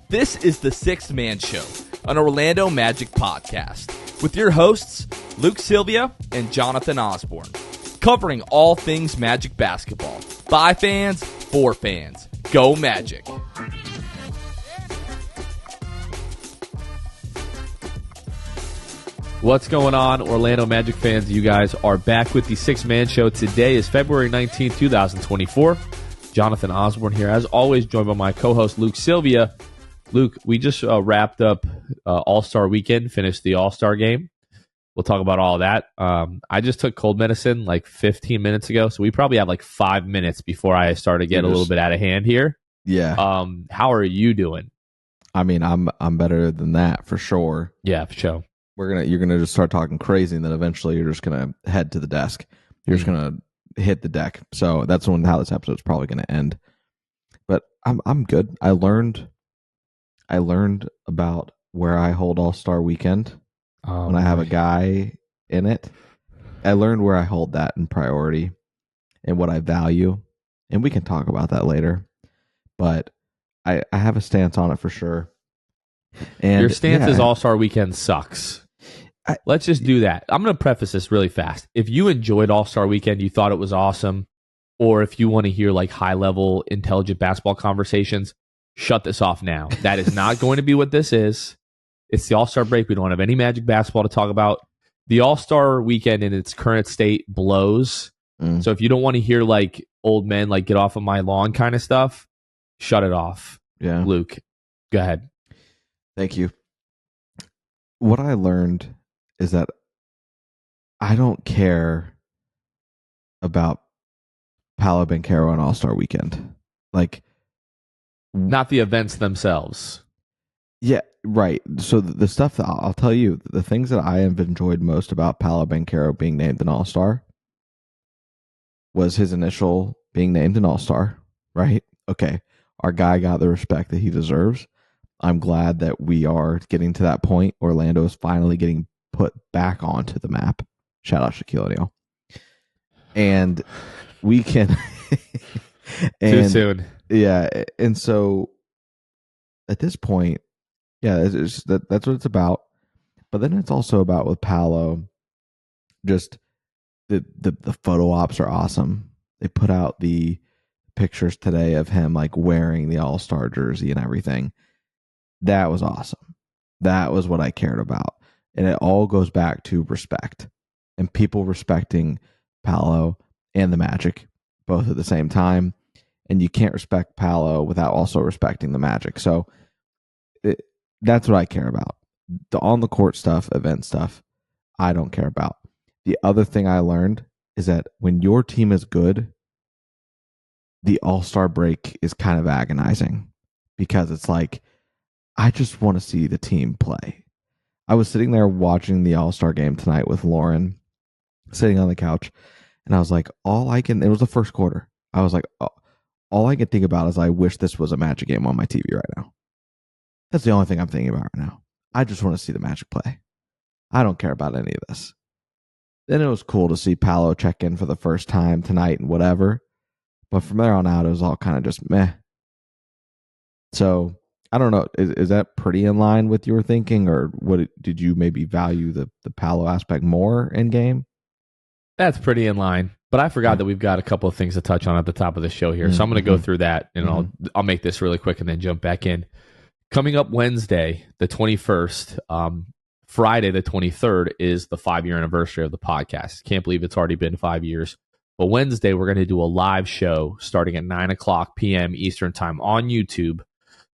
This is the Sixth Man Show, an Orlando Magic podcast, with your hosts, Luke Sylvia and Jonathan Osborne, covering all things Magic basketball. By fans, for fans. Go Magic! What's going on, Orlando Magic fans? You guys are back with the Sixth Man Show. Today is February 19th, 2024. Jonathan Osborne here, as always, joined by my co-host, Luke Sylvia. Luke, we just wrapped up All-Star Weekend, finished the All-Star game. We'll talk about all of that. I just took cold medicine like 15 minutes ago, so we probably have like 5 minutes before I start to get a little bit out of hand here. Yeah. How are you doing? I mean, I'm better than that for sure. Yeah, for sure. You're gonna just start talking crazy, and then eventually you're just gonna head to the desk. You're just gonna hit the deck. So that's how this episode's probably gonna end. But I'm good. I learned about where I hold All-Star Weekend when I have a guy in it. I learned where I hold that in priority and what I value, and we can talk about that later. But I have a stance on it for sure. And your stance is All-Star Weekend sucks. Let's just do that. I'm going to preface this really fast. If you enjoyed All-Star Weekend, you thought it was awesome, or if you want to hear like high-level, intelligent basketball conversations, shut this off now. That is not going to be what this is. It's the All-Star break. We don't have any Magic basketball to talk about. The All-Star Weekend in its current state blows. So if you don't want to hear like old men like get off of my lawn kind of stuff, shut it off. Yeah. Luke, go ahead. Thank you. What I learned is that I don't care about Paolo Banchero on All-Star Weekend. Like, not the events themselves. Yeah, right. So the stuff that I'll tell you, the things that I have enjoyed most about Paolo Banchero being named an All-Star was his initial being named an All-Star, right? Okay, our guy got the respect that he deserves. I'm glad that we are getting to that point. Orlando is finally getting put back onto the map. Shout out Shaquille O'Neal. And we can... Too soon. Yeah, and so at this point, yeah, that's what it's about. But then it's also about with Paolo, just the photo ops are awesome. They put out the pictures today of him like wearing the All-Star jersey and everything. That was awesome. That was what I cared about. And it all goes back to respect and people respecting Paolo and the Magic both at the same time. And you can't respect Paolo without also respecting the Magic. So that's what I care about. The on-the-court stuff, event stuff, I don't care about. The other thing I learned is that when your team is good, the All-Star break is kind of agonizing because it's like, I just want to see the team play. I was sitting there watching the All-Star game tonight with Lauren, sitting on the couch, and I was like, it was the first quarter. I was like, all I can think about is I wish this was a Magic game on my TV right now. That's the only thing I'm thinking about right now. I just want to see the Magic play. I don't care about any of this. Then it was cool to see Paolo check in for the first time tonight and whatever. But from there on out, it was all kind of just meh. So, I don't know. Is that pretty in line with your thinking? Or what did you maybe value the Paolo aspect more in game? That's pretty in line. But I forgot that we've got a couple of things to touch on at the top of the show here. So I'm going to go through that, and I'll make this really quick and then jump back in. Coming up Wednesday, the 21st, Friday, the 23rd, is the 5-year anniversary of the podcast. Can't believe it's already been 5 years. But Wednesday, we're going to do a live show starting at 9 o'clock p.m. Eastern Time on YouTube,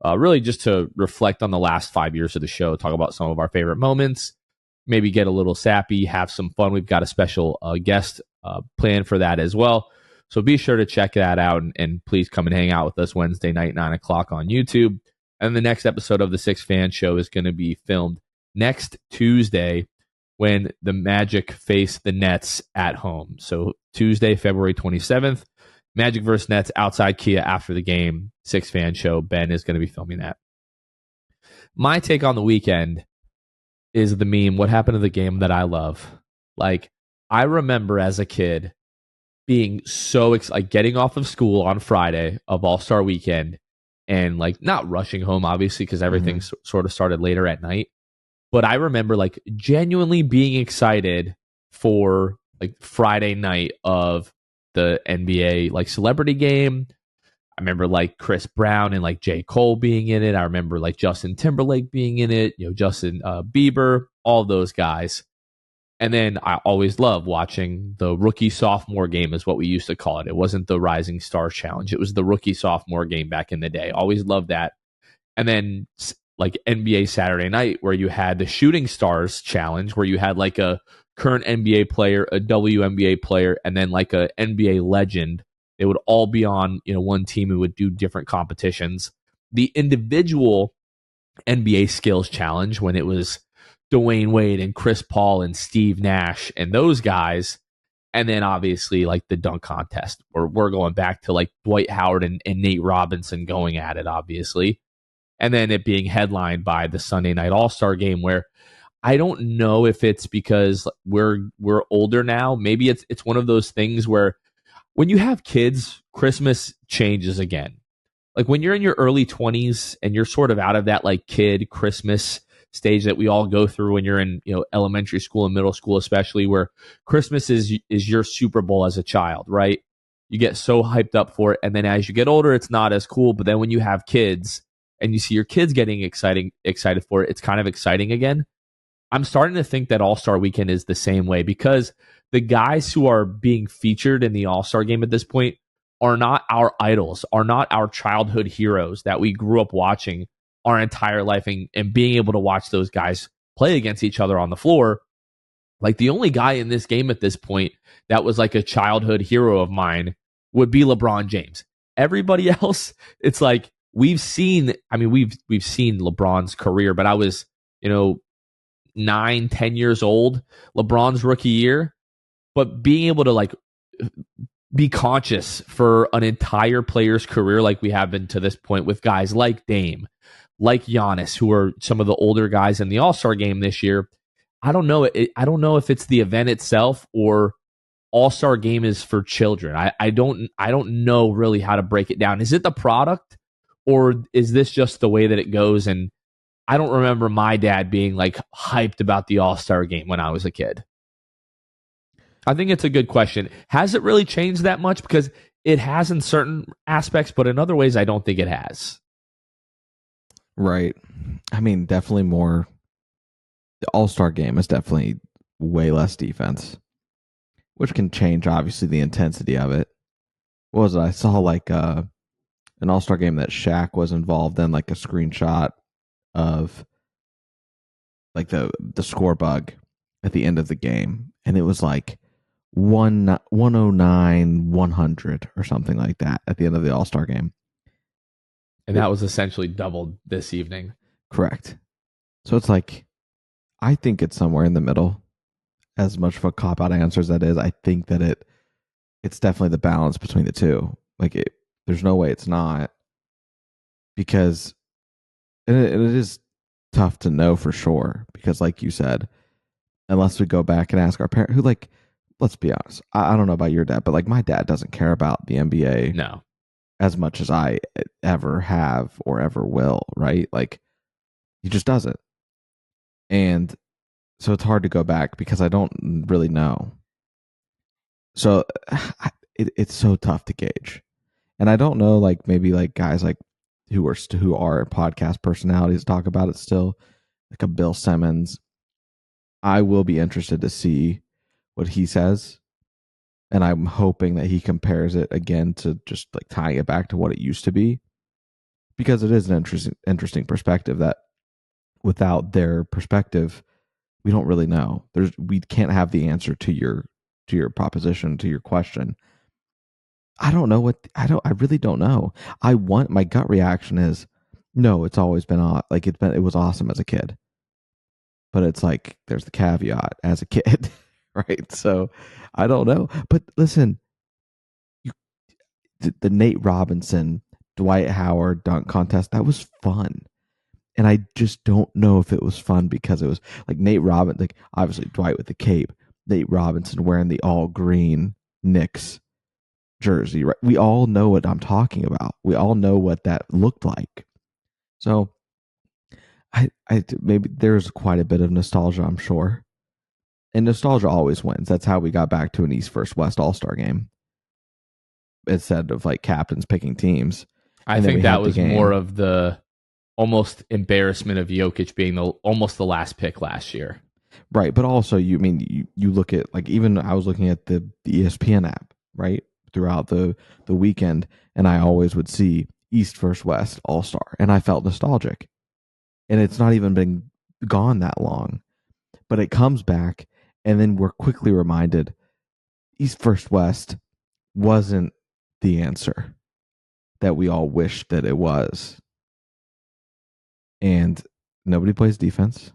really just to reflect on the last 5 years of the show, talk about some of our favorite moments, maybe get a little sappy, have some fun. We've got a special guest planned for that as well. So be sure to check that out, and please come and hang out with us Wednesday night, 9 o'clock on YouTube. And the next episode of the Sixth Fan Show is going to be filmed next Tuesday when the Magic face the Nets at home. So Tuesday, February 27th, Magic versus Nets outside Kia after the game. Sixth Fan Show. Ben is going to be filming that. My take on the weekend is the meme, what happened to the game that I love? Like, I remember as a kid being so excited, like getting off of school on Friday of All-Star Weekend and like not rushing home, obviously, because everything sort of started later at night. But I remember like genuinely being excited for like Friday night of the NBA like celebrity game. I remember like Chris Brown and like J. Cole being in it. I remember like Justin Timberlake being in it, Justin Bieber, all those guys. And then I always loved watching the rookie sophomore game is what we used to call it. It wasn't the Rising Stars Challenge. It was the rookie sophomore game back in the day. Always loved that. And then like NBA Saturday night where you had the Shooting Stars Challenge where you had like a current NBA player, a WNBA player, and then like a NBA legend. They would all be on, one team who would do different competitions. The individual NBA Skills Challenge when it was Dwayne Wade and Chris Paul and Steve Nash and those guys. And then obviously like the dunk contest where we're going back to like Dwight Howard and Nate Robinson going at it, obviously. And then it being headlined by the Sunday Night All-Star Game where I don't know if it's because we're older now. Maybe it's one of those things where when you have kids, Christmas changes again. Like when you're in your early 20s and you're sort of out of that like kid Christmas stage that we all go through when you're in elementary school and middle school, especially where Christmas is your Super Bowl as a child, right? You get so hyped up for it, and then as you get older, it's not as cool. But then when you have kids and you see your kids getting excited for it, it's kind of exciting again. I'm starting to think that All-Star Weekend is the same way because the guys who are being featured in the All-Star Game at this point are not our idols, are not our childhood heroes that we grew up watching our entire life and being able to watch those guys play against each other on the floor. Like the only guy in this game at this point that was like a childhood hero of mine would be LeBron James. Everybody else, it's like we've seen LeBron's career, but I was, 9-10 years old, LeBron's rookie year, but being able to like be conscious for an entire player's career like we have been to this point with guys like Dame, like Giannis, who are some of the older guys in the All-Star Game this year. I don't know. I don't know if it's the event itself or All-Star Game is for children. I don't know really how to break it down. Is it the product or is this just the way that it goes? And I don't remember my dad being like hyped about the All-Star Game when I was a kid. I think it's a good question. Has it really changed that much? Because it has in certain aspects, but in other ways, I don't think it has. Right. I mean, definitely more. The All-Star Game is definitely way less defense, which can change, obviously, the intensity of it. What was it? I saw like an All-Star Game that Shaq was involved in, like a screenshot of like the score bug at the end of the game. And it was like 109, 100 or something like that at the end of the All-Star Game. And that was essentially doubled this evening. Correct. So it's like, I think it's somewhere in the middle. As much of a cop-out answer as that is, I think that it's definitely the balance between the two. Like, there's no way it's not. Because it is tough to know for sure. Because like you said, unless we go back and ask our parents, who like, let's be honest, I don't know about your dad, but like my dad doesn't care about the NBA. No. As much as I ever have or ever will, right? Like, he just doesn't. And so it's hard to go back because I don't really know. So it's so tough to gauge. And I don't know, like, maybe like guys like who are podcast personalities talk about it still, like a Bill Simmons. I will be interested to see what he says. And I'm hoping that he compares it again to just like tying it back to what it used to be. Because it is an interesting perspective that without their perspective, we don't really know. We can't have the answer to your proposition, to your question. I don't know I really don't know. My gut reaction is no, it's always been like it was awesome as a kid. But it's like there's the caveat as a kid, right? So I don't know. But listen, the Nate Robinson, Dwight Howard dunk contest, that was fun. And I just don't know if it was fun because it was like Nate Robinson, like obviously Dwight with the cape, Nate Robinson wearing the all green Knicks jersey, right? We all know what I'm talking about. We all know what that looked like. So I maybe there's quite a bit of nostalgia, I'm sure. And nostalgia always wins. That's how we got back to an East versus West All-Star game instead of like captains picking teams. I think that was more of the almost embarrassment of Jokic being almost the last pick last year. Right, but also you look at, like, even I was looking at the ESPN app, right, throughout the weekend, and I always would see East versus West All-Star, and I felt nostalgic. And it's not even been gone that long, but it comes back, and then we're quickly reminded East versus West wasn't the answer that we all wished that it was. And nobody plays defense.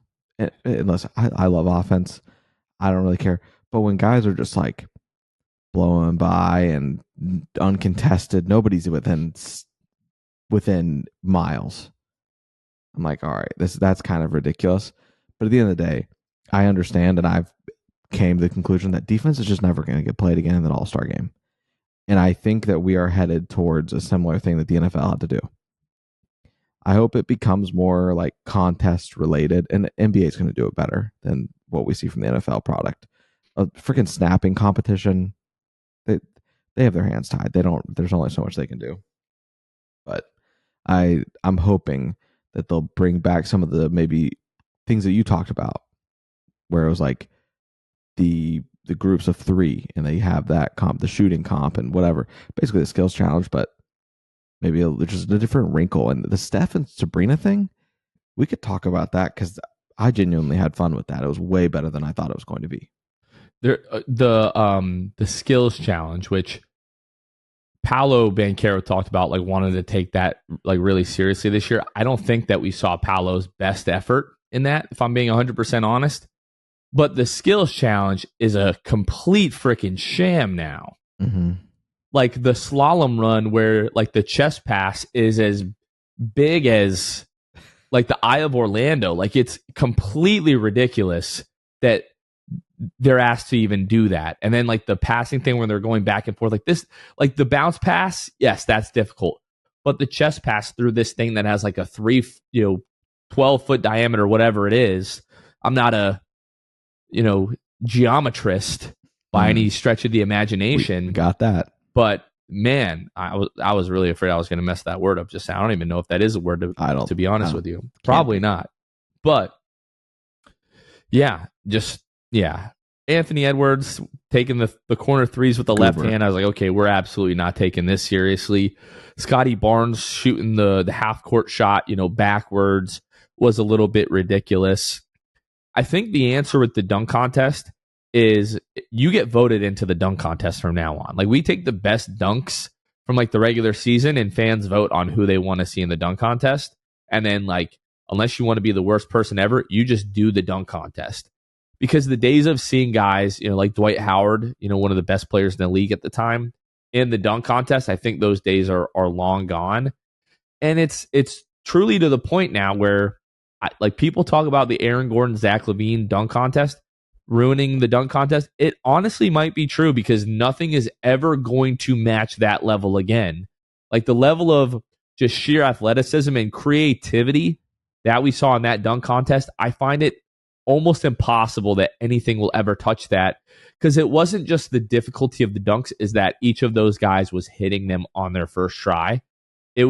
Unless I love offense. I don't really care. But when guys are just like blowing by and uncontested, nobody's within miles. I'm like, all right, that's kind of ridiculous. But at the end of the day, I understand, and I've came to the conclusion that defense is just never going to get played again in an All-Star game. And I think that we are headed towards a similar thing that the NFL had to do. I hope it becomes more like contest related, and the NBA is going to do it better than what we see from the NFL product. A freaking snapping competition, they have their hands tied. There's only so much they can do. But I'm hoping that they'll bring back some of the maybe things that you talked about, where it was like the groups of 3, and they have that comp, the shooting comp, and whatever. Basically, the skills challenge, but maybe just a different wrinkle. And the Steph and Sabrina thing, we could talk about that because I genuinely had fun with that. It was way better than I thought it was going to be. The skills challenge, which Paolo Banchero talked about, like wanted to take that like really seriously this year. I don't think that we saw Paolo's best effort in that, if I'm being 100% honest. But the skills challenge is a complete freaking sham now. Mm-hmm. Like the slalom run where like the chest pass is as big as like the Eye of Orlando. Like it's completely ridiculous that they're asked to even do that. And then like the passing thing where they're going back and forth like this, like the bounce pass, yes, that's difficult. But the chest pass through this thing that has like a 12-foot diameter, whatever it is. I'm not a, geometrist by any stretch of the imagination. We got that. But man, I was really afraid I was going to mess that word up. Just I don't even know if that is a word to be honest with you. Probably not. But yeah, Anthony Edwards taking the corner threes with the left hand. I was like, okay, we're absolutely not taking this seriously. Scotty Barnes shooting the half court shot, backwards was a little bit ridiculous. I think the answer with the dunk contest is you get voted into the dunk contest from now on. Like we take the best dunks from like the regular season and fans vote on who they want to see in the dunk contest. And then like, unless you want to be the worst person ever, you just do the dunk contest. Because the days of seeing guys, like Dwight Howard, one of the best players in the league at the time, in the dunk contest, I think those days are long gone. And it's truly to the point now where like people talk about the Aaron Gordon, Zach LaVine dunk contest ruining the dunk contest. It honestly might be true because nothing is ever going to match that level again. Like the level of just sheer athleticism and creativity that we saw in that dunk contest, I find it almost impossible that anything will ever touch that, because it wasn't just the difficulty of the dunks, is that each of those guys was hitting them on their first try. It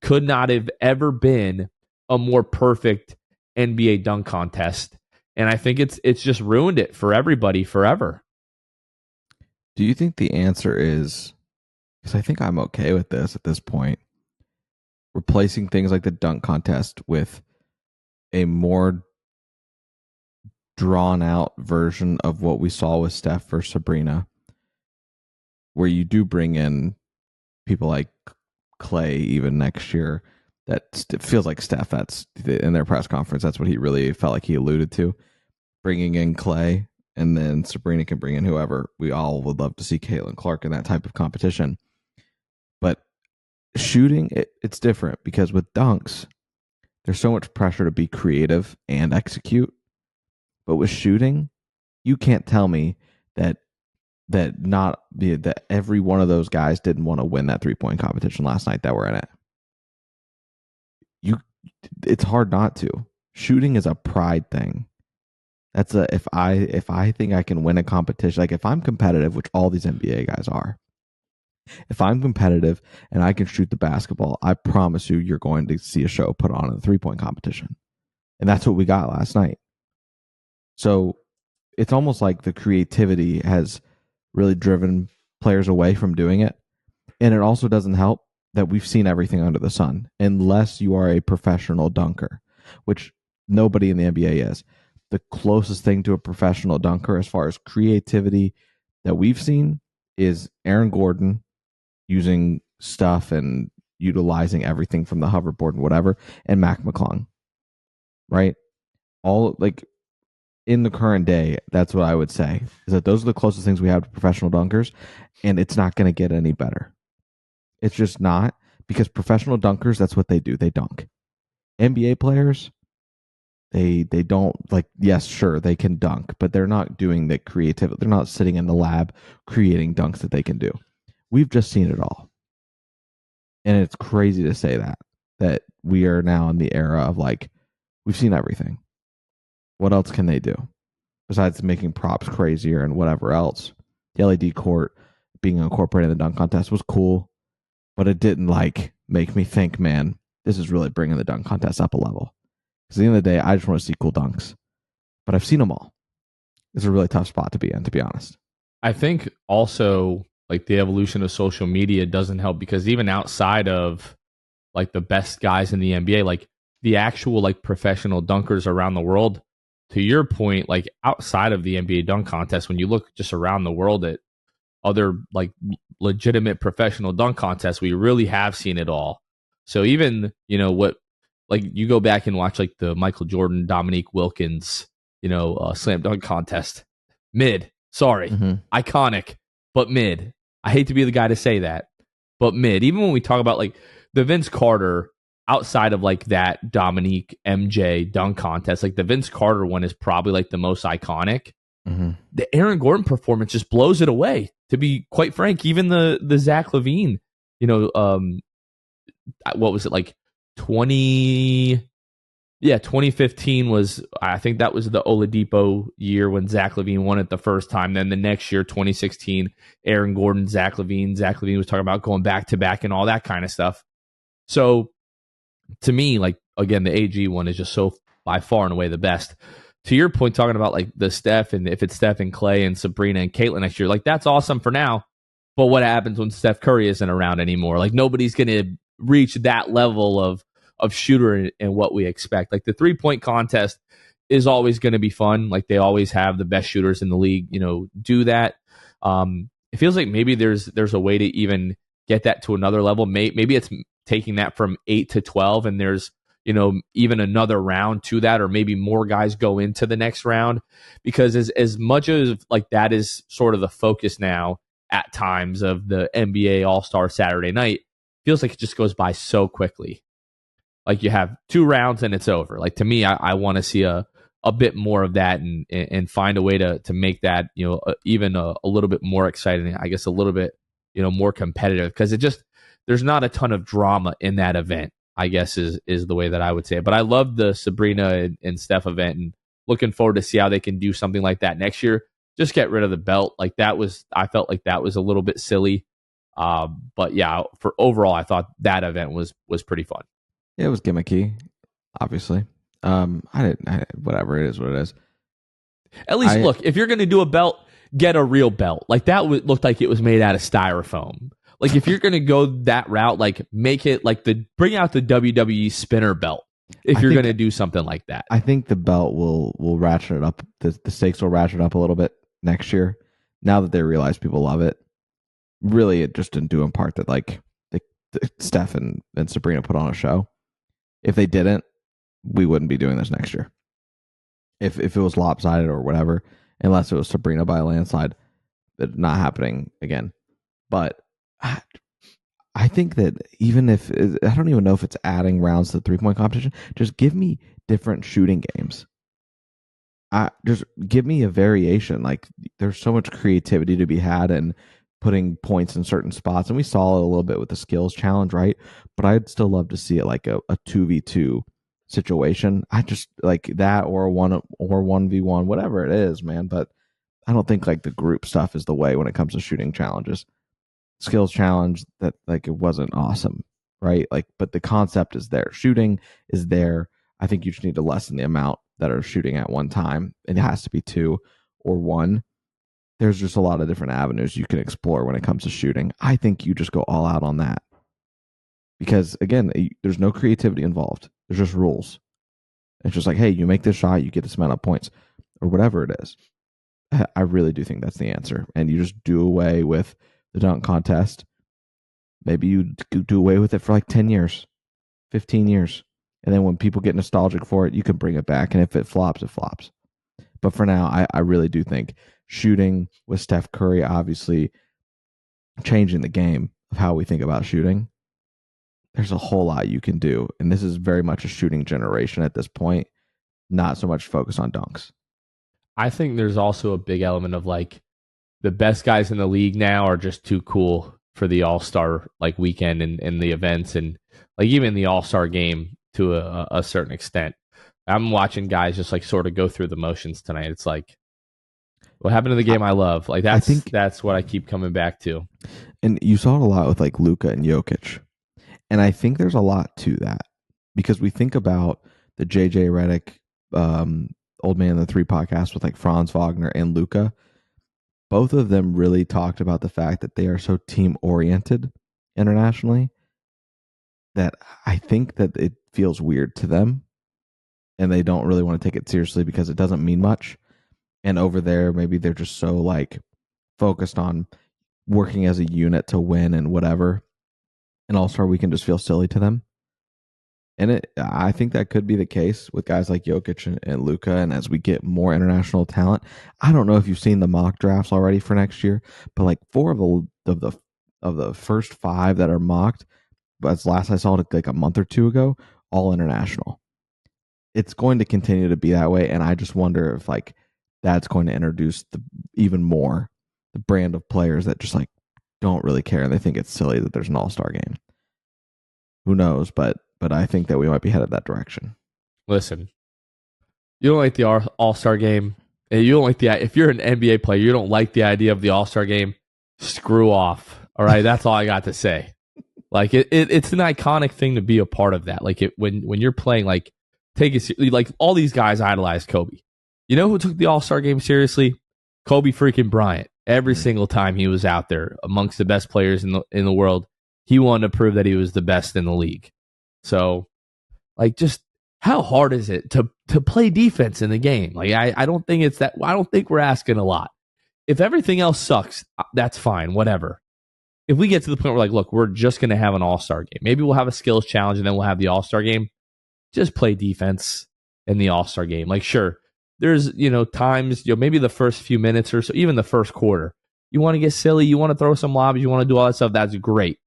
could not have ever been a more perfect NBA dunk contest. And I think it's just ruined it for everybody forever. Do you think the answer is, because I think I'm okay with this at this point, replacing things like the dunk contest with a more drawn out version of what we saw with Steph or Sabrina, where you do bring in people like Clay even next year? That feels like Steph, that's in their press conference, that's what he really felt like he alluded to, bringing in Clay, and then Sabrina can bring in whoever. We all would love to see Caitlin Clark in that type of competition. But shooting, it's different, because with dunks, there's so much pressure to be creative and execute. But with shooting, you can't tell me that that every one of those guys didn't want to win that 3-point competition last night that were in it. It's hard not to. Shooting is a pride thing. That's if I think I can win a competition, like if I'm competitive, which all these NBA guys are, if I'm competitive and I can shoot the basketball, I promise you're going to see a show put on in the 3-point competition. And that's what we got last night. So it's almost like the creativity has really driven players away from doing it. And it also doesn't help that we've seen everything under the sun, unless you are a professional dunker, which nobody in the NBA is. The closest thing to a professional dunker as far as creativity that we've seen is Aaron Gordon using stuff and utilizing everything from the hoverboard and whatever, and Mac McClung. Right? All like in the current day, that's what I would say, is that those are the closest things we have to professional dunkers, and it's not going to get any better. It's just not, because professional dunkers, that's what they do. They dunk. NBA players, they don't, like, yes, sure, they can dunk, but they're not doing the creativity. They're not sitting in the lab creating dunks that they can do. We've just seen it all. And it's crazy to say that we are now in the era of, like, we've seen everything. What else can they do besides making props crazier and whatever else? The LED court being incorporated in the dunk contest was cool, but it didn't like make me think, man, this is really bringing the dunk contest up a level. Because at the end of the day, I just want to see cool dunks, but I've seen them all. It's a really tough spot to be in, to be honest. I think also like the evolution of social media doesn't help, because even outside of like the best guys in the NBA, like the actual like professional dunkers around the world, to your point, like outside of the NBA dunk contest, when you look just around the world at other like legitimate professional dunk contests, we really have seen it all. So even, what, like you go back and watch like the Michael Jordan, Dominique Wilkins, slam dunk contest, iconic, but mid. I hate to be the guy to say that, but mid. Even when we talk about like the Vince Carter, outside of like that Dominique MJ dunk contest, like the Vince Carter one is probably like the most iconic. Mm-hmm. The Aaron Gordon performance just blows it away, to be quite frank. Even the Zach LaVine, what was it, like 2015 was, I think that was the Oladipo year when Zach LaVine won it the first time. Then the next year, 2016, Aaron Gordon, Zach LaVine was talking about going back to back and all that kind of stuff. So to me, like, again, the AG one is just so by far and away the best. To your point, talking about like the Steph, and if it's Steph and Clay and Sabrina and Caitlin next year, like that's awesome for now. But what happens when Steph Curry isn't around anymore? Like nobody's going to reach that level of shooter and what we expect. Like the 3-point contest is always going to be fun. Like they always have the best shooters in the league, do that. It feels like maybe there's a way to even get that to another level. Maybe it's taking that from 8 to 12, and there's even another round to that, or maybe more guys go into the next round, because as much as like that is sort of the focus now at times of the NBA All-Star Saturday night, feels like it just goes by so quickly. Like you have 2 rounds and it's over. Like to me, I want to see a bit more of that, and find a way to make that even a little bit more exciting. I guess a little bit more competitive, because there's not a ton of drama in that event, I guess is the way that I would say it. But I love the Sabrina and Steph event, and looking forward to see how they can do something like that next year. Just get rid of the belt. Like I felt like that was a little bit silly. But yeah, for overall, I thought that event was pretty fun. Yeah, it was gimmicky, obviously. Whatever, it is what it is. At least look, if you're going to do a belt, get a real belt. Like that looked like it was made out of styrofoam. Like if you're going to go that route, like make it like bring out the WWE spinner belt. If you're going to do something like that, I think the belt will ratchet it up. The stakes will ratchet up a little bit next year. Now that they realize people love it, really, it just didn't do in part that like Steph and Sabrina put on a show. If they didn't, we wouldn't be doing this next year. If it was lopsided or whatever, unless it was Sabrina by a landslide, that's not happening again. But I think that even if I don't even know if it's adding rounds to the 3-point competition, just give me different shooting games. Just give me a variation. Like there's so much creativity to be had and putting points in certain spots, and we saw it a little bit with the skills challenge, right? But I'd still love to see it like a 2v2 situation. I just like that, or a 1v1, whatever it is, man. But I don't think like the group stuff is the way when it comes to shooting challenges. Skills challenge, that like it wasn't awesome, right? Like, but the concept is there. Shooting is there. I think you just need to lessen the amount that are shooting at one time. It has to be 2 or 1. There's just a lot of different avenues you can explore when it comes to shooting. I think you just go all out on that because again, there's no creativity involved. There's just rules. It's just like, hey, you make this shot, you get this amount of points, or whatever it is. I really do think that's the answer, and you just do away with the dunk contest. Maybe you do away with it for like 10 years, 15 years. And then when people get nostalgic for it, you can bring it back. And if it flops, it flops. But for now, I really do think shooting with Steph Curry obviously changing the game of how we think about shooting. There's a whole lot you can do. And this is very much a shooting generation at this point, not so much focus on dunks. I think there's also a big element of like the best guys in the league now are just too cool for the All-Star like weekend and the events and like even the All-Star game to a certain extent. I'm watching guys just like sort of go through the motions tonight. It's like, what happened to the game I love? Like that's what I keep coming back to. And you saw it a lot with like Luka and Jokic. And I think there's a lot to that because we think about the JJ Redick Old Man in the Three podcast with like Franz Wagner and Luka. Both of them really talked about the fact that they are so team oriented internationally that I think that it feels weird to them and they don't really want to take it seriously because it doesn't mean much. And over there, maybe they're just so like focused on working as a unit to win and whatever. And All-Star Weekend just feels silly to them. And I think that could be the case with guys like Jokic and Luka. And as we get more international talent, I don't know if you've seen the mock drafts already for next year, but like 4 of the first 5 that are mocked, but as last I saw it like a month or 2 ago, all international. It's going to continue to be that way, and I just wonder if like that's going to introduce even more the brand of players that just like don't really care and they think it's silly that there's an All-Star game. Who knows? But I think that we might be headed that direction. Listen, you don't like the All-Star game, and you don't like if you're an NBA player, you don't like the idea of the All-Star game, screw off. All right, that's all I got to say. Like it's an iconic thing to be a part of that. Like when you're playing, like take it like all these guys idolize Kobe. You know who took the All-Star game seriously? Kobe freaking Bryant. Every single time he was out there amongst the best players in the world, he wanted to prove that he was the best in the league. So, like, just how hard is it to play defense in the game? Like, I don't think it's that. I don't think we're asking a lot. If everything else sucks, that's fine. Whatever. If we get to the point where, like, look, we're just going to have an All-Star game. Maybe we'll have a skills challenge and then we'll have the All-Star game. Just play defense in the All-Star game. Like, sure, there's, times, maybe the first few minutes or so, even the first quarter, you want to get silly, you want to throw some lobs, you want to do all that stuff. That's great.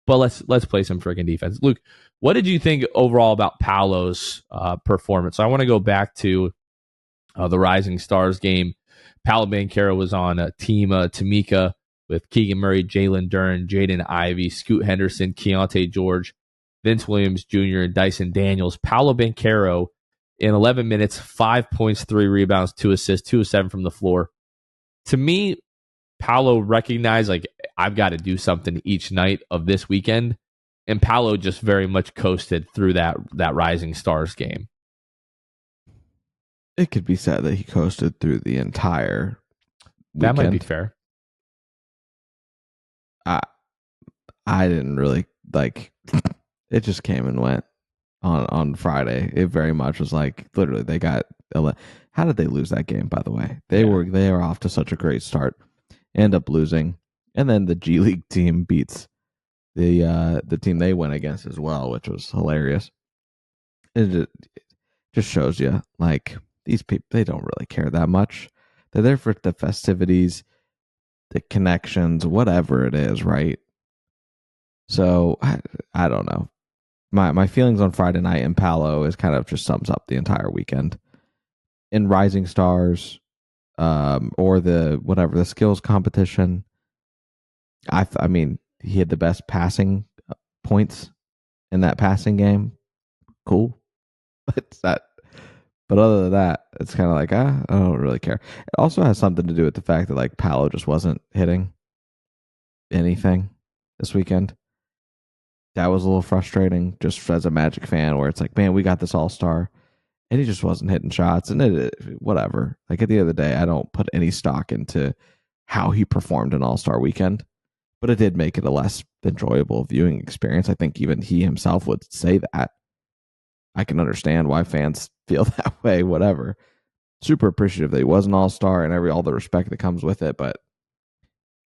But let's play some freaking defense. Luke, what did you think overall about Paolo's performance? So I want to go back to the Rising Stars game. Paolo Banchero was on Team Tamika with Keegan Murray, Jalen Duren, Jaden Ivey, Scoot Henderson, Keontae George, Vince Williams Jr., and Dyson Daniels. Paolo Banchero in 11 minutes, 5 points, 3 rebounds, 2 assists, 2 of 7 from the floor. To me, Paolo recognized, like, I've got to do something each night of this weekend. And Paolo just very much coasted through that Rising Stars game. It could be said that he coasted through the entire weekend. That might be fair. I didn't really like it just came and went on Friday. It very much was like literally they got how did they lose that game, by the way? They were off to such a great start. End up losing. And then the G League team beats the team they went against as well, which was hilarious. It just shows you like these people, they don't really care that much. They're there for the festivities, the connections, whatever it is, right? So I don't know. My feelings on Friday night in Paolo is kind of just sums up the entire weekend. in Rising Stars, or the skills competition. I mean, he had the best passing points in that passing game. Cool, but that. But other than that, it's kind of like I don't really care. It also has something to do with the fact that like Paolo just wasn't hitting anything this weekend. That was a little frustrating, just as a Magic fan, where it's like, man, we got this all-star, and he just wasn't hitting shots, and whatever. Like at the end of the day, I don't put any stock into how he performed an all-star weekend, but it did make it a less enjoyable viewing experience. I think even he himself would say that. I can understand why fans feel that way, whatever. Super appreciative that he was an all-star and all the respect that comes with it, but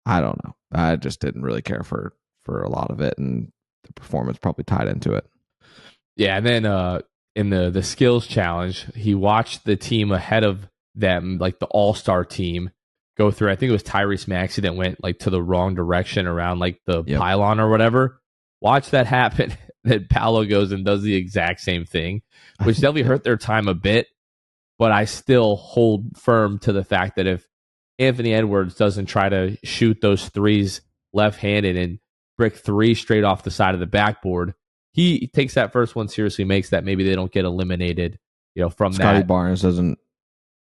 I don't know. I just didn't really care for a lot of it, and the performance probably tied into it. Yeah, and then in the skills challenge, he watched the team ahead of them, like the all-star team, go through. I think it was Tyrese Maxey that went like to the wrong direction around like the pylon or whatever. Watch that happen. That Paolo goes and does the exact same thing, which definitely hurt their time a bit. But I still hold firm to the fact that if Anthony Edwards doesn't try to shoot those threes left-handed and brick three straight off the side of the backboard, he takes that first one seriously, makes that maybe they don't get eliminated, from Scotty that. Barnes doesn't.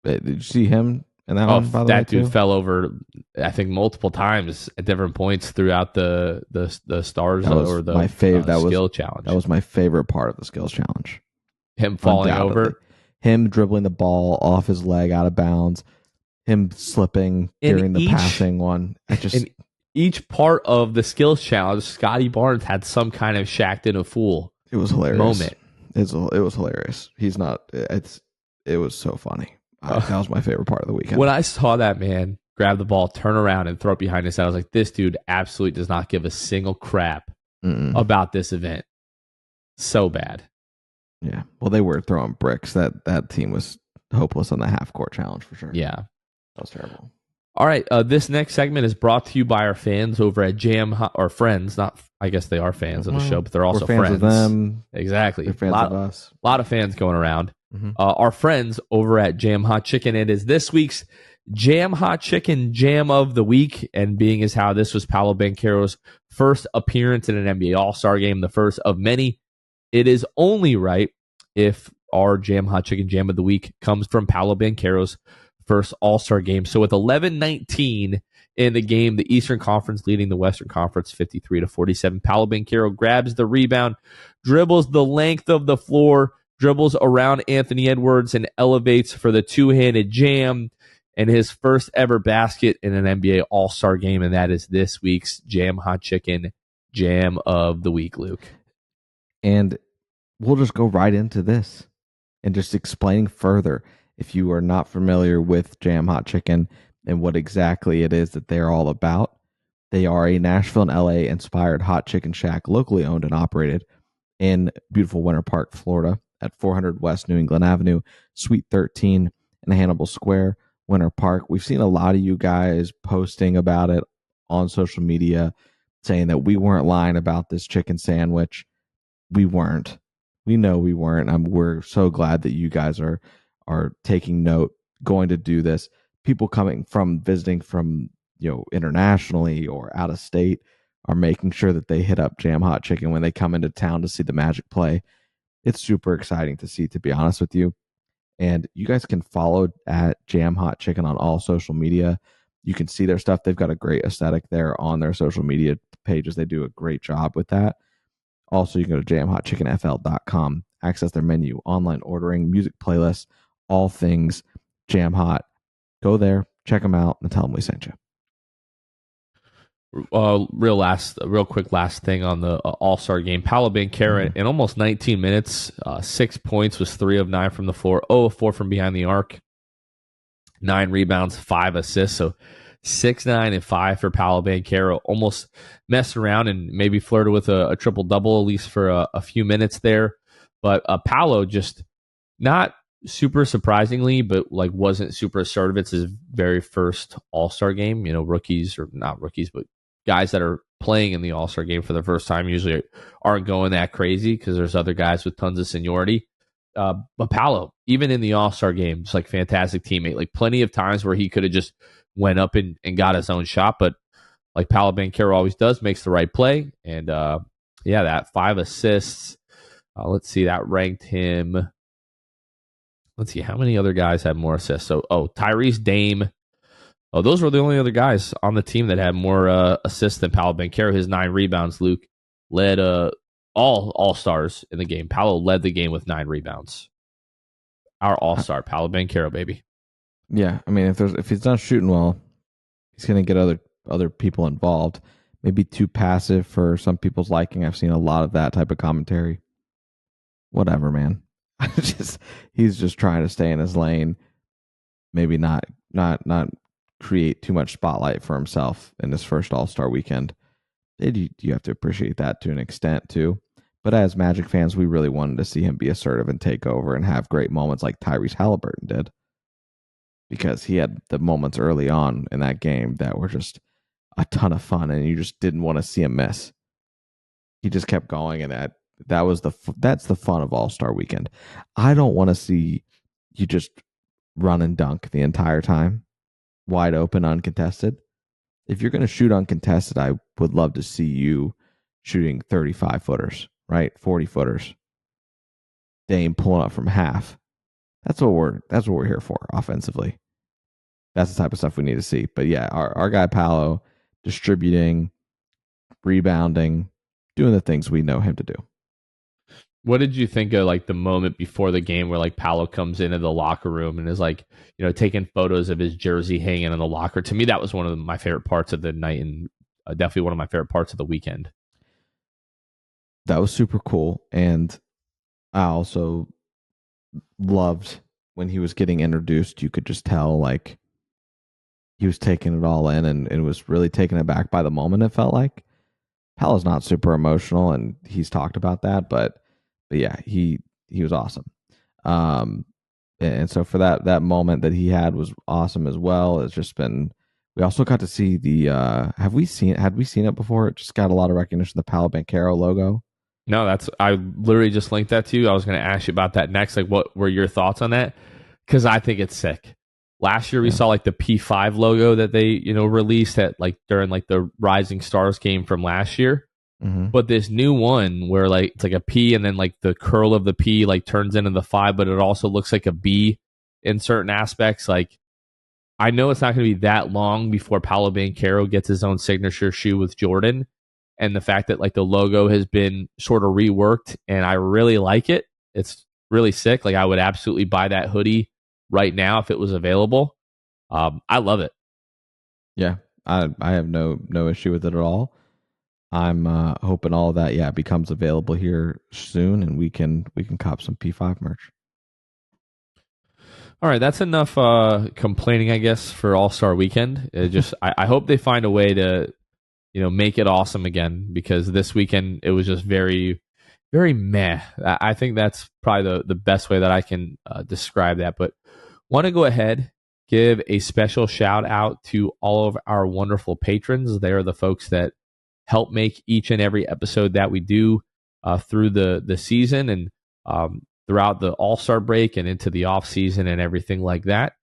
Did you see him in that one? By the way, that dude too? fell over, I think, multiple times at different points throughout the stars or the skill challenge. That was my favorite part of the skills challenge. Him falling over, him dribbling the ball off his leg out of bounds, him slipping during the passing one. In each part of the skills challenge, Scotty Barnes had some kind of shacked in a fool. It was hilarious. Moment. It was hilarious. He's not. It was so funny. That was my favorite part of the weekend. When I saw that man grab the ball, turn around, and throw it behind his head, I was like, this dude absolutely does not give a single crap about this event. So bad. Yeah. Well, they were throwing bricks. That team was hopeless on the half court challenge for sure. Yeah. That was terrible. All right. This next segment is brought to you by our fans over at or friends. Not, I guess they are fans of the show, but they're also fans friends of them. Exactly. They're fans of us. A lot of fans going around. Mm-hmm. Our friends over at Jam Hot Chicken. It is this week's Jam Hot Chicken Jam of the Week, and being as how this was Paolo Banchero's first appearance in an NBA All-Star game, the first of many, it is only right if our Jam Hot Chicken Jam of the Week comes from Paolo Banchero's first All-Star game. So with 11-19 in the game, the Eastern Conference leading the Western Conference 53-47, Paolo Banchero grabs the rebound, dribbles the length of the floor, dribbles around Anthony Edwards, and elevates for the two-handed jam and his first ever basket in an NBA All-Star game, and that is this week's Jam Hot Chicken Jam of the Week, Luke. And we'll just go right into this and just explaining further. If you are not familiar with Jam Hot Chicken and what exactly it is that they're all about, they are a Nashville and LA inspired hot chicken shack, locally owned and operated in beautiful Winter Park, Florida, at 400 West New England Avenue, Suite 13 in Hannibal Square, Winter Park. We've seen a lot of you guys posting about it on social media, saying that we weren't lying about this chicken sandwich. We weren't. We know we weren't. We're so glad that you guys are taking note, going to do this. People visiting from internationally or out of state are making sure that they hit up Jam Hot Chicken when they come into town to see the Magic play. It's super exciting to see, to be honest with you. And you guys can follow at Jam Hot Chicken on all social media. You can see their stuff. They've got a great aesthetic there on their social media pages. They do a great job with that. Also, you can go to jamhotchickenfl.com, access their menu, online ordering, music playlists, all things Jam Hot. Go there, check them out, and tell them we sent you. Real quick last thing on the All-Star game. Paolo Banchero in almost 19 minutes, 6 points, was 3 of 9 from the floor, 0 of 4 from behind the arc, 9 rebounds, 5 assists. So 6, 9, and 5 for Paolo Banchero. Almost messed around and maybe flirted with a triple-double, at least for a few minutes there. But Paolo just not super surprisingly, but wasn't super assertive. It's his very first All-Star game. Rookies, or not rookies, but guys that are playing in the All-Star game for the first time usually aren't going that crazy because there's other guys with tons of seniority. But Paolo, even in the All-Star game, just like fantastic teammate. Like plenty of times where he could have just went up and got his own shot, but like Paolo Banchero always does, makes the right play. And that 5 assists. Let's see, that ranked him. Let's see, how many other guys had more assists? So, Tyrese Dame. Oh, those were the only other guys on the team that had more assists than Paolo Banchero. His 9 rebounds, Luke, led all All-Stars in the game. Paolo led the game with 9 rebounds. Our All-Star, Paolo Banchero, baby. Yeah, I mean, if he's not shooting well, he's going to get other people involved. Maybe too passive for some people's liking. I've seen a lot of that type of commentary. Whatever, man. He's just trying to stay in his lane. Maybe not create too much spotlight for himself in his first All-Star weekend. You have to appreciate that to an extent too. But as Magic fans, we really wanted to see him be assertive and take over and have great moments like Tyrese Halliburton did. Because he had the moments early on in that game that were just a ton of fun, and you just didn't want to see him miss. He just kept going, and that's the fun of All-Star weekend. I don't want to see you just run and dunk the entire time, wide open, uncontested. If you're going to shoot uncontested, I would love to see you shooting 35-footers, right? 40-footers. Dame pulling up from half. That's what we're here for offensively. That's the type of stuff we need to see. But yeah, our guy Paolo distributing, rebounding, doing the things we know him to do. What did you think of like the moment before the game where like Paolo comes into the locker room and is like, taking photos of his jersey hanging in the locker? To me, that was one of my favorite parts of the night, and definitely one of my favorite parts of the weekend. That was super cool. And I also loved when he was getting introduced. You could just tell like he was taking it all in and was really taken aback by the moment, it felt like. Paolo's not super emotional, and he's talked about that, but yeah, he was awesome. And so for that moment that he had was awesome as well. It's just been, we also got to see had we seen it before? It just got a lot of recognition, the Paolo Banchero logo. No, I literally just linked that to you. I was going to ask you about that next. Like, what were your thoughts on that? Because I think it's sick. Last year we saw like the P5 logo that they, released at like during like the Rising Stars game from last year. Mm-hmm. But this new one where like it's like a P and then like the curl of the P like turns into the 5, but it also looks like a B in certain aspects. Like, I know it's not going to be that long before Paolo Banchero gets his own signature shoe with Jordan. And the fact that like the logo has been sort of reworked, and I really like it. It's really sick. Like, I would absolutely buy that hoodie right now if it was available. I love it. Yeah, I have no issue with it at all. I'm hoping all of that becomes available here soon, and we can cop some P5 merch. All right, that's enough complaining, I guess, for All-Star Weekend. I hope they find a way to make it awesome again, because this weekend it was just very, very meh. I think that's probably the best way that I can describe that. But want to go ahead, give a special shout out to all of our wonderful patrons. They are the folks that help make each and every episode that we do through the season and throughout the All-Star break and into the off season and everything like that.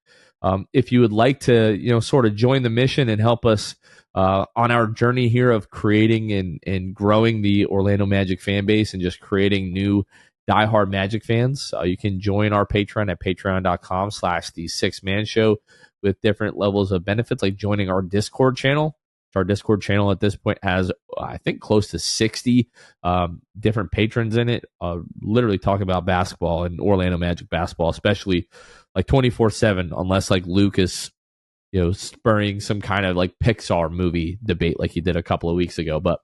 If you would like to, sort of join the mission and help us on our journey here of creating and growing the Orlando Magic fan base and just creating new diehard Magic fans, you can join our Patreon at patreon.com/the6man show with different levels of benefits, like joining our Discord channel. Our Discord channel at this point has, I think, close to 60 different patrons in it, literally talking about basketball and Orlando Magic basketball, especially like 24/7, unless like Luke is, spurring some kind of like Pixar movie debate like he did a couple of weeks ago. But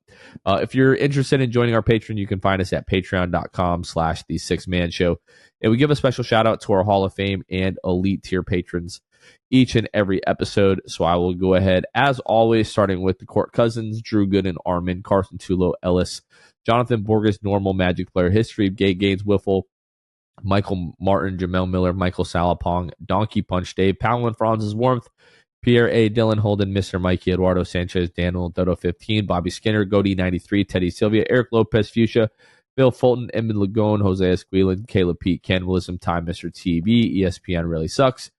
if you're interested in joining our Patreon, you can find us at patreon.com/the6man show. And we give a special shout out to our Hall of Fame and Elite tier patrons each and every episode. So I will go ahead, as always, starting with the Court Cousins, Drew Gooden, Armin, Carson Tulo, Ellis, Jonathan Borges, Normal Magic Player History, Gay Gaines, Wiffle, Michael Martin, Jamel Miller, Michael Salapong, Donkey Punch, Dave, Powell and Franz's Warmth, Pierre A. Dylan Holden, Mr. Mikey, Eduardo Sanchez, Daniel, Dodo 15, Bobby Skinner, Goody 93, Teddy Sylvia, Eric Lopez, Fuchsia, Bill Fulton, Edmund Lagone, Jose Esquilin, Caleb Pete, Ken Wilson, Time, Mr. TV, ESPN Really Sucks,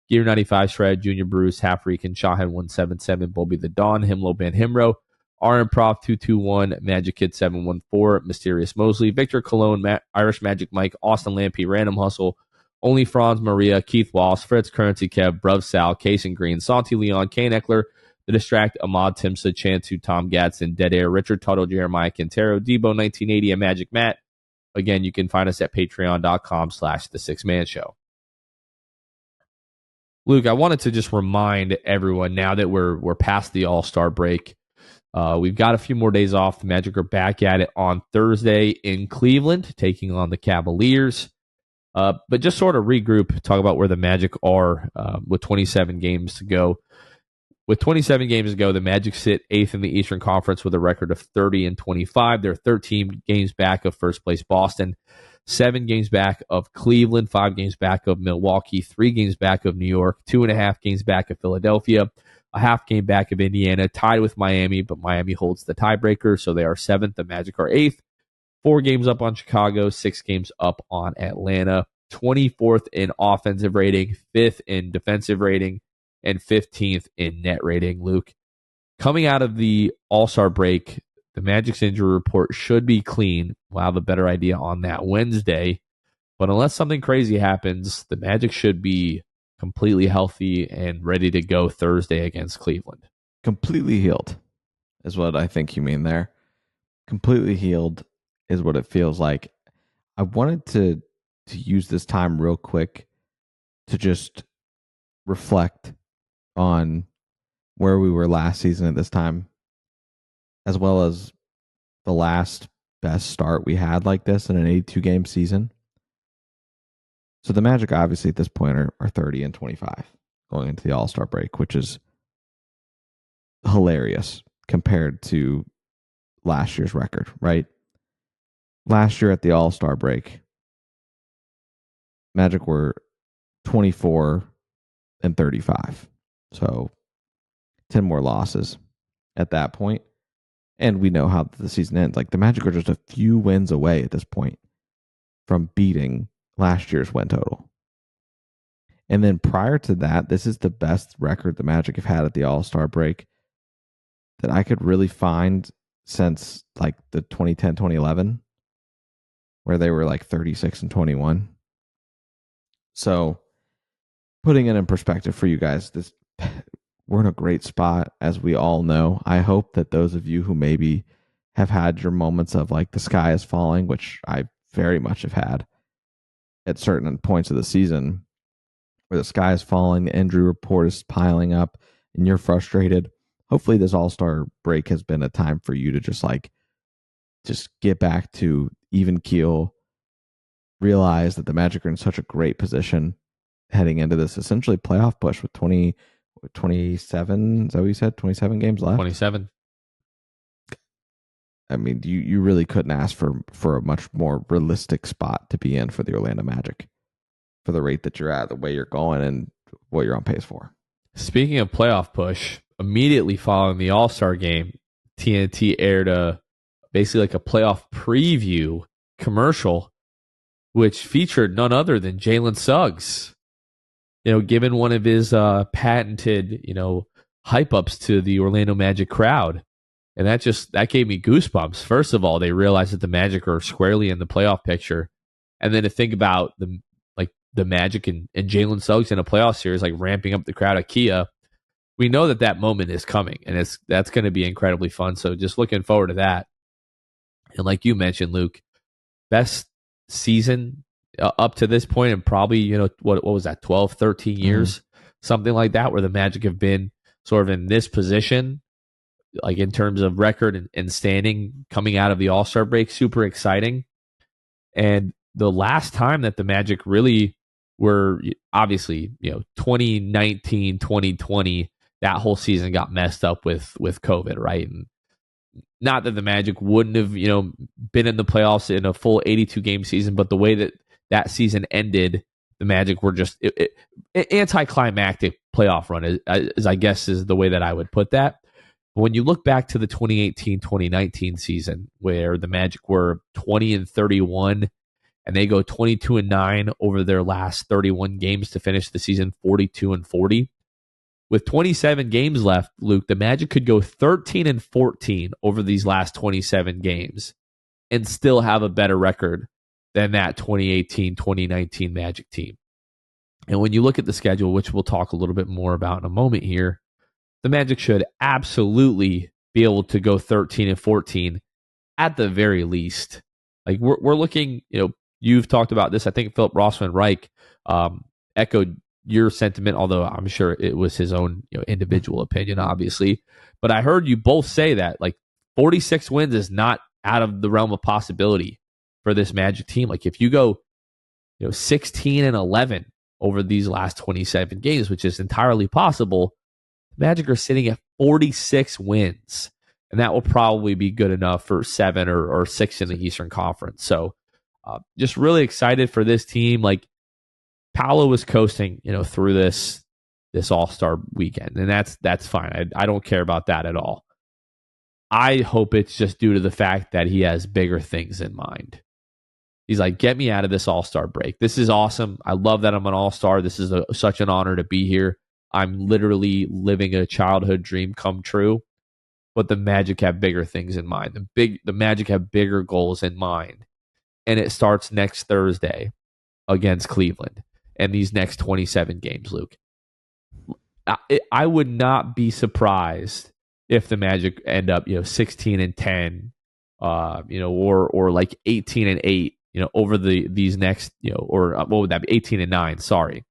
Gear 95, Shred, Junior Bruce, Half Rican, Shawhead 177, Bobby the Dawn, Himlo Ben Himro, R Improv 221, Magic Kid 714, Mysterious Mosley, Victor Cologne, Irish Magic Mike, Austin Lampy, Random Hustle, Only Franz Maria, Keith Wallace, Fritz Currency Kev, Bruv Sal, Cason Green, Santi Leon, Kane Eckler, The Distract, Ahmad Timsa, Chantu, Tom Gadsden, Dead Air, Richard Tuttle, Jeremiah Quintero, Debo 1980, and Magic Matt. Again, you can find us at patreon.com/The Six Man Show. Luke, I wanted to just remind everyone now that we're past the All-Star break. We've got a few more days off. The Magic are back at it on Thursday in Cleveland, taking on the Cavaliers. But just sort of regroup, talk about where the Magic are with 27 games to go. With 27 games to go, the Magic sit 8th in the Eastern Conference with a record of 30-25. They're 13 games back of first place Boston, 7 games back of Cleveland, 5 games back of Milwaukee, 3 games back of New York, 2.5 games back of Philadelphia, a half game back of Indiana, tied with Miami, but Miami holds the tiebreaker, so they are 7th. The Magic are 8th. 4 games up on Chicago, 6 games up on Atlanta, 24th in offensive rating, 5th in defensive rating, and 15th in net rating. Luke, coming out of the All-Star break, the Magic's injury report should be clean. We'll have a better idea on that Wednesday. But unless something crazy happens, the Magic should be completely healthy and ready to go Thursday against Cleveland. Completely healed is what I think you mean there. Completely healed is what it feels like. I wanted to use this time real quick to just reflect on where we were last season at this time, as well as the last best start we had like this in an 82-game season. So the Magic, obviously, at this point are 30-25 going into the All-Star break, which is hilarious compared to last year's record, right? Last year at the All-Star break, Magic were 24-35. So 10 more losses at that point. And we know how the season ends. Like, the Magic are just a few wins away at this point from beating last year's win total. And then prior to that, this is the best record the Magic have had at the All-Star break that I could really find since like the 2010-2011, where they were like 36-21. So putting it in perspective for you guys, we're in a great spot, as we all know. I hope that those of you who maybe have had your moments of like the sky is falling, which I very much have had at certain points of the season, where the sky is falling, the injury report is piling up, and you're frustrated. Hopefully this All-Star break has been a time for you to just get back to even keel, realize that the Magic are in such a great position heading into this essentially playoff push with 27, is that what you said? 27 games left? 27. I mean, you really couldn't ask for a much more realistic spot to be in for the Orlando Magic, for the rate that you're at, the way you're going, and what you're on pace for. Speaking of playoff push, immediately following the All-Star game, TNT aired basically like a playoff preview commercial, which featured none other than Jalen Suggs, giving one of his patented, hype ups to the Orlando Magic crowd. And that gave me goosebumps. First of all, they realized that the Magic are squarely in the playoff picture. And then to think about the Magic and Jalen Suggs in a playoff series, like ramping up the crowd at Kia, we know that moment is coming, and that's going to be incredibly fun. So just looking forward to that. And like you mentioned, Luke, best season up to this point, and probably, what was that, 12, 13 years, something like that, where the Magic have been sort of in this position, like in terms of record and standing coming out of the All-Star break. Super exciting. And the last time that the Magic really were, obviously, 2019, 2020, that whole season got messed up with COVID, right? And not that the Magic wouldn't have, been in the playoffs in a full 82-game season, but the way that season ended, the Magic were just anticlimactic playoff run, is I guess is the way that I would put that. When you look back to the 2018-2019 season, where the Magic were 20-31, and they go 22-9 over their last 31 games to finish the season 42-40. With 27 games left, Luke, the Magic could go 13-14 over these last 27 games and still have a better record than that 2018-2019 Magic team. And when you look at the schedule, which we'll talk a little bit more about in a moment here, the Magic should absolutely be able to go 13-14 at the very least. Like we're looking, you've talked about this. I think Philip Rossman Reich echoed your sentiment, although I'm sure it was his own individual opinion, obviously. But I heard you both say that 46 wins is not out of the realm of possibility for this Magic team. Like if you go 16-11 over these last 27 games, which is entirely possible, the Magic are sitting at 46 wins. And that will probably be good enough for 7 or 6 in the Eastern Conference. So just really excited for this team. Like Paolo was coasting, through this All-Star weekend, and that's fine. I don't care about that at all. I hope it's just due to the fact that he has bigger things in mind. He's like, get me out of this All-Star break. This is awesome. I love that I'm an All-Star. This is such an honor to be here. I'm literally living a childhood dream come true. But the Magic have bigger things in mind. The Magic have bigger goals in mind. And it starts next Thursday against Cleveland and these next 27 games, Luke. I would not be surprised if the Magic end up, 16-10, or like 18-8, over these next, or what would that be? 18-9, sorry,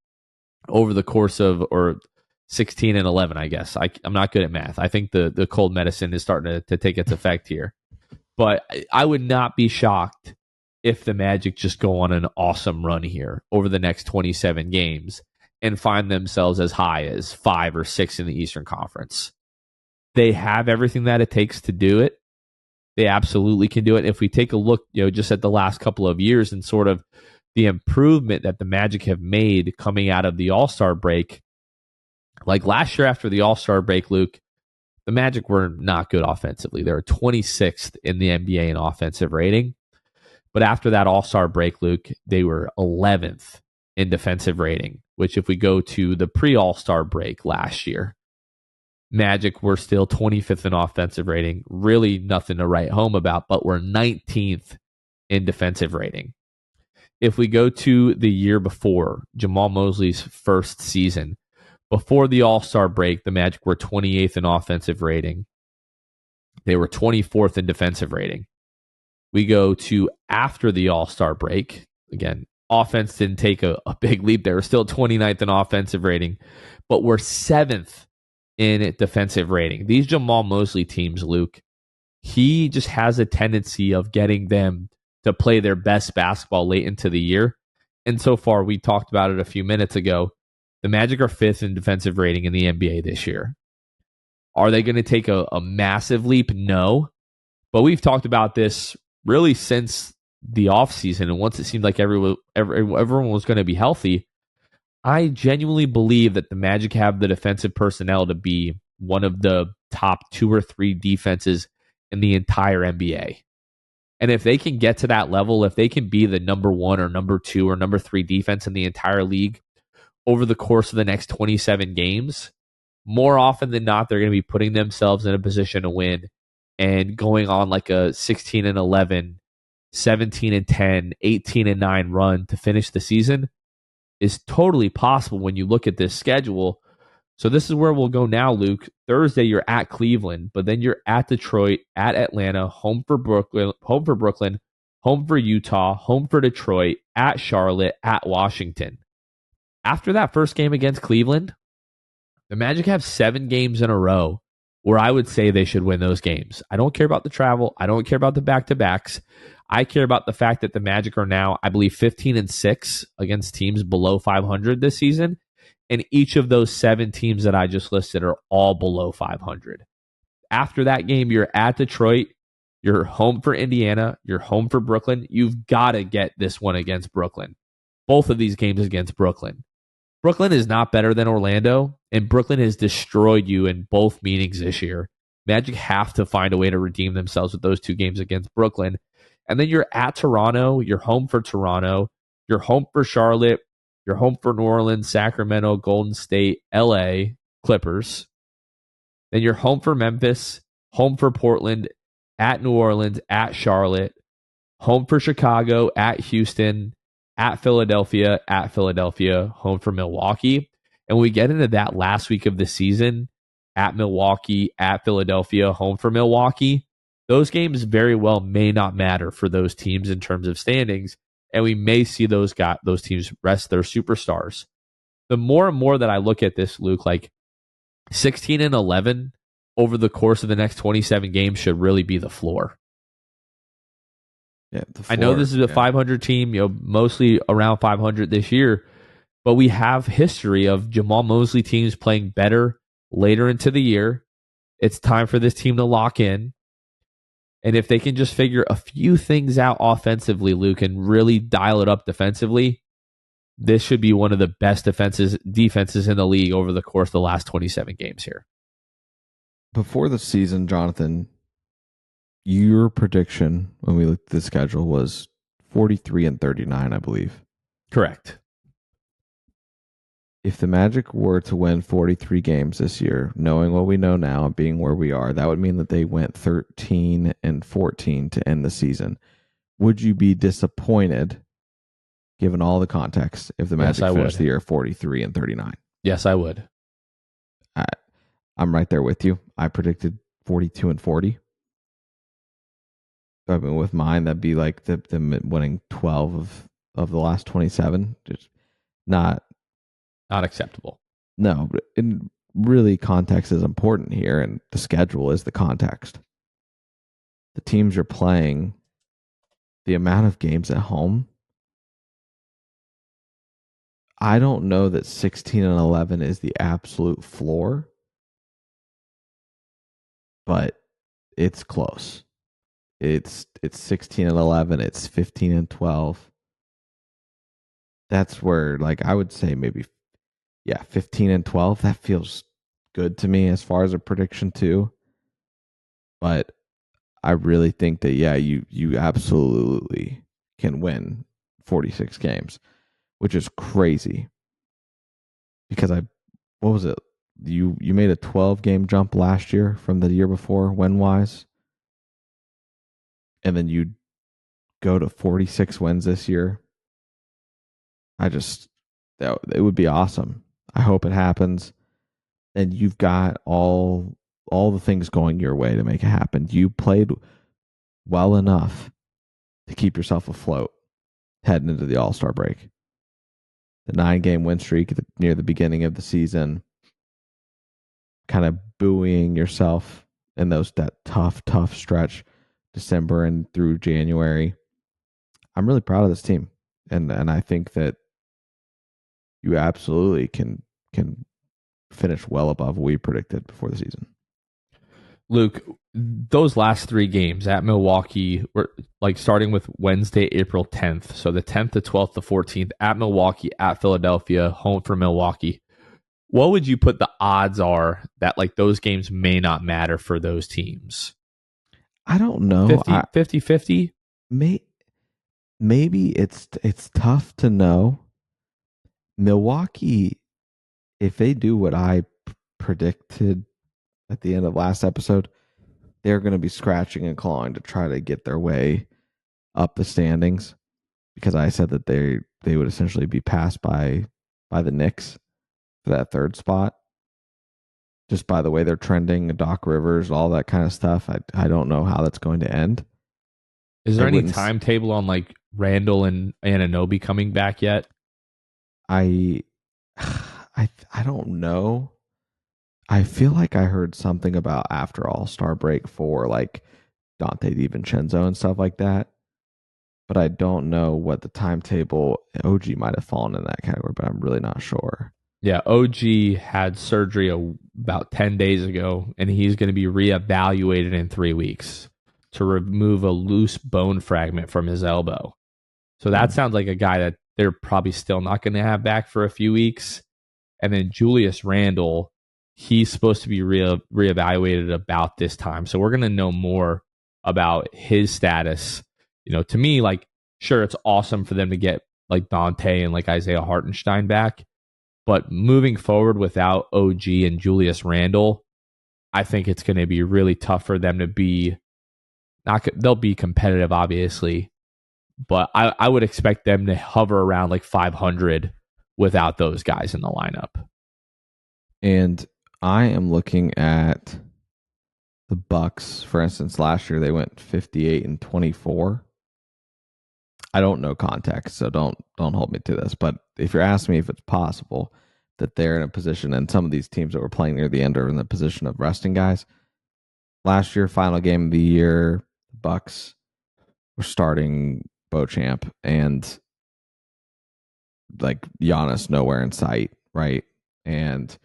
over the course of, or 16-11, I guess. I'm not good at math. I think the cold medicine is starting to take its effect here. But I would not be shocked if the Magic just go on an awesome run here over the next 27 games and find themselves as high as 5 or 6 in the Eastern Conference. They have everything that it takes to do it. They absolutely can do it. If we take a look, just at the last couple of years and sort of the improvement that the Magic have made coming out of the All-Star break, like last year after the All-Star break, Luke, the Magic were not good offensively. They were 26th in the NBA in offensive rating. But after that All-Star break, Luke, they were 11th in defensive rating, which if we go to the pre-All-Star break last year, Magic were still 25th in offensive rating. Really nothing to write home about, but we're 19th in defensive rating. If we go to the year before, Jamal Mosley's first season, before the All-Star break, the Magic were 28th in offensive rating. They were 24th in defensive rating. We go to after the All-Star break. Again, offense didn't take a big leap. They were still 29th in offensive rating, but we're 7th in defensive rating. These Jamal Mosley teams, Luke, he just has a tendency of getting them to play their best basketball late into the year. And so far, we talked about it a few minutes ago, the Magic are 5th in defensive rating in the NBA this year. Are they going to take a massive leap? No. But we've talked about this really since the offseason. And once it seemed like everyone was going to be healthy, I genuinely believe that the Magic have the defensive personnel to be one of the top 2 or 3 defenses in the entire NBA. And if they can get to that level, if they can be the number 1 or number 2 or number 3 defense in the entire league over the course of the next 27 games, more often than not, they're going to be putting themselves in a position to win and going on like a 16-11, 17-10, 18-9 run to finish the season is totally possible when you look at this schedule. So this is where we'll go now, Luke. Thursday, you're at Cleveland, but then you're at Detroit, at Atlanta, home for Brooklyn, home for Utah, home for Detroit, at Charlotte, at Washington. After that first game against Cleveland, the Magic have 7 games in a row where I would say they should win those games. I don't care about the travel. I don't care about the back-to-backs. I care about the fact that the Magic are now, I believe, 15-6 against teams below 500 this season. And each of those 7 teams that I just listed are all below 500. After that game, you're at Detroit. You're home for Indiana. You're home for Brooklyn. You've got to get this one against Brooklyn. Both of these games against Brooklyn. Brooklyn is not better than Orlando, and Brooklyn has destroyed you in both meetings this year. Magic have to find a way to redeem themselves with those 2 games against Brooklyn. And then you're at Toronto, you're home for Toronto, you're home for Charlotte, you're home for New Orleans, Sacramento, Golden State, LA, Clippers. Then you're home for Memphis, home for Portland, at New Orleans, at Charlotte, home for Chicago, at Houston, at Philadelphia, home for Milwaukee. And when we get into that last week of the season, at Milwaukee, at Philadelphia, home for Milwaukee, those games very well may not matter for those teams in terms of standings. And we may see those teams rest their superstars. The more and more that I look at this, Luke, like 16 and 11 over the course of the next 27 games should really be the floor. Yeah, I know this is a 500 team, mostly around 500 this year, but we have history of Jamal Mosley teams playing better later into the year. It's time for this team to lock in. And if they can just figure a few things out offensively, Luke, and really dial it up defensively, this should be one of the best defenses in the league over the course of the last 27 games here. Before the season, Jonathan, your prediction when we looked at the schedule was 43 and 39, I believe. Correct. If the Magic were to win 43 games this year, knowing what we know now and being where we are, that would mean that they went 13 and 14 to end the season. Would you be disappointed, given all the context, if the Magic finished the year 43 and 39? Yes, I would. I'm right there with you. I predicted 42 and 40. I mean, with mine, that'd be like them winning 12 of the last 27. Just not acceptable. No, and really context is important here, and the schedule is the context. The teams you're playing, the amount of games at home. I don't know that 16 and 11 is the absolute floor, but it's close. It's 16 and 11. It's 15 and 12. That's where, like, I would say maybe, 15 and 12. That feels good to me as far as a prediction too. But I really think that, you absolutely can win 46 games, which is crazy. Because what was it? You made a 12-game jump last year from the year before, win-wise. And then you go to 46 wins this year. It would be awesome. I hope it happens. And you've got all the things going your way to make it happen. You played well enough to keep yourself afloat heading into the All-Star break. The 9-game win streak near the beginning of the season, kind of buoying yourself in that tough stretch, December and through January. I'm really proud of this team, and I think that you absolutely can finish well above what we predicted before the season. Luke, those last 3 games at Milwaukee were like starting with Wednesday, April 10th. So the 10th, the 12th, the 14th at Milwaukee, at Philadelphia, home for Milwaukee. What would you put the odds are that like those games may not matter for those teams? I don't know. 50-50? Maybe it's tough to know. Milwaukee, if they do what I predicted at the end of last episode, they're going to be scratching and clawing to try to get their way up the standings, because I said that they would essentially be passed by the Knicks for that 3rd spot. Just by the way they're trending, Doc Rivers, all that kind of stuff. I don't know how that's going to end. Is there any timetable on like Randall and Anunoby coming back yet? I don't know. I feel like I heard something about after All-Star break for like Dante DiVincenzo and stuff like that. But I don't know what the timetable. OG might have fallen in that category, but I'm really not sure. Yeah, OG had surgery about 10 days ago, and he's going to be reevaluated in 3 weeks to remove a loose bone fragment from his elbow. So that sounds like a guy that they're probably still not going to have back for a few weeks. And then Julius Randle, he's supposed to be reevaluated about this time. So we're going to know more about his status. To me, like, sure, it's awesome for them to get like Dante and like Isaiah Hartenstein back, but moving forward without OG and Julius Randle, I think it's going to be really tough for them to be they'll be competitive, obviously, but I would expect them to hover around like 500 without those guys in the lineup. And I am looking at the Bucks, for instance. Last year they went 58-24. I don't know context, so don't hold me to this. But if you're asking me if it's possible that they're in a position, and some of these teams that were playing near the end are in the position of resting guys. Last year, final game of the year, the Bucks were starting Beauchamp and like Giannis nowhere in sight, right? And